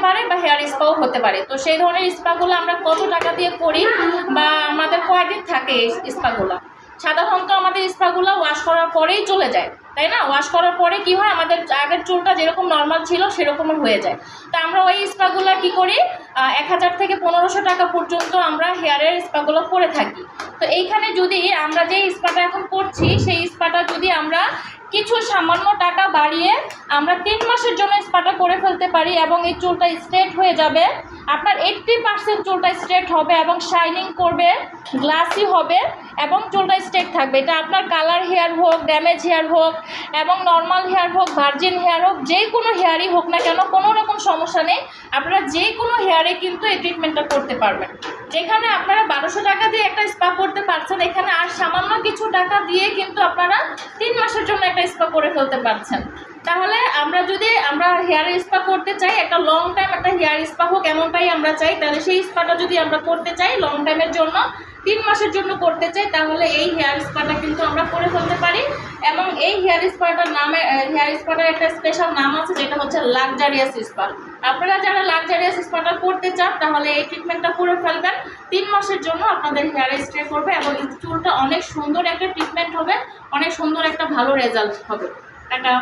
পারে বা হেয়ার স্পাও হতে পারে। তো সেই ধরনের স্পাগুলো আমরা কত টাকা দিয়ে করি বা আমাদের কয়দিন থাকে এই স্পাগুলো? সাধারণত আমাদের স্পাগুলো ওয়াশ করার পরেই চলে যায়, তাই না? ওয়াশ করার পরে কি হয়, আমাদের আগের চুলটা যেরকম নর্মাল ছিল সেরকমই হয়ে যায়। তো আমরা ওই স্পাগুলো কী করি, 1000 থেকে 1500 টাকা পর্যন্ত আমরা হেয়ারের স্পাগুলো করে থাকি। তো এইখানে যদি আমরা যে স্পাটা এখন করছি সেই স্পাটা যদি আমরা কিছু সামান্য টাকা বাড়িয়ে আমরা 3 মাসের জন্য স্পাটা করে ফেলতে পারি এবং এই চুলটা স্ট্রেট হয়ে যাবে, আপনার 80% চুলটা স্ট্রেট হবে এবং শাইনিং করবে, গ্লাসি হবে এবং চুলটা স্ট্রেট থাকবে। এটা আপনার কালার হেয়ার হোক, ড্যামেজ হেয়ার হোক এবং নর্মাল হেয়ার হোক, ভার্জিন হেয়ার হোক, যে কোনো হেয়ারই হোক না কেন, কোনো রকম সমস্যা নেই, আপনারা যে কোনো হেয়ারে কিন্তু এই ট্রিটমেন্টটা করতে পারবেন। যেখানে আপনারা 1200 টাকা দিয়ে একটা স্পা করতে পারছেন, এখানে আর সামান্য কিছু টাকা দিয়ে কিন্তু আপনারা 3 মাসের জন্য একটা স্পা করে ফেলতে পারছেন। তাহলে আমরা যদি হেয়ার স্পা করতে চাই, একটা লং টাইম একটা হেয়ার স্পা হোক এমনটাই আমরা চাই, তাহলে সেই স্পাটা যদি আমরা করতে চাই লং টাইমের জন্য, 3 মাসের জন্য করতে চাই, তাহলে এই হেয়ার স্পাটা কিন্তু আমরা করে ফেলতে পারি। এবং এই হেয়ার স্পাটার একটা স্পেশাল নাম আছে, যেটা হচ্ছে লাক্সারিয়াস স্পা। আপনারা যারা লাক্সারিয়াস স্পাটা করতে চান তাহলে এই ট্রিটমেন্টটা করে ফেলবেন। 3 মাসের জন্য আপনাদের হেয়ার স্ট্রে করবে এবং চুলটা অনেক সুন্দর একটা ট্রিটমেন্ট হবে, অনেক সুন্দর একটা ভালো রেজাল্ট হবে। টাটা।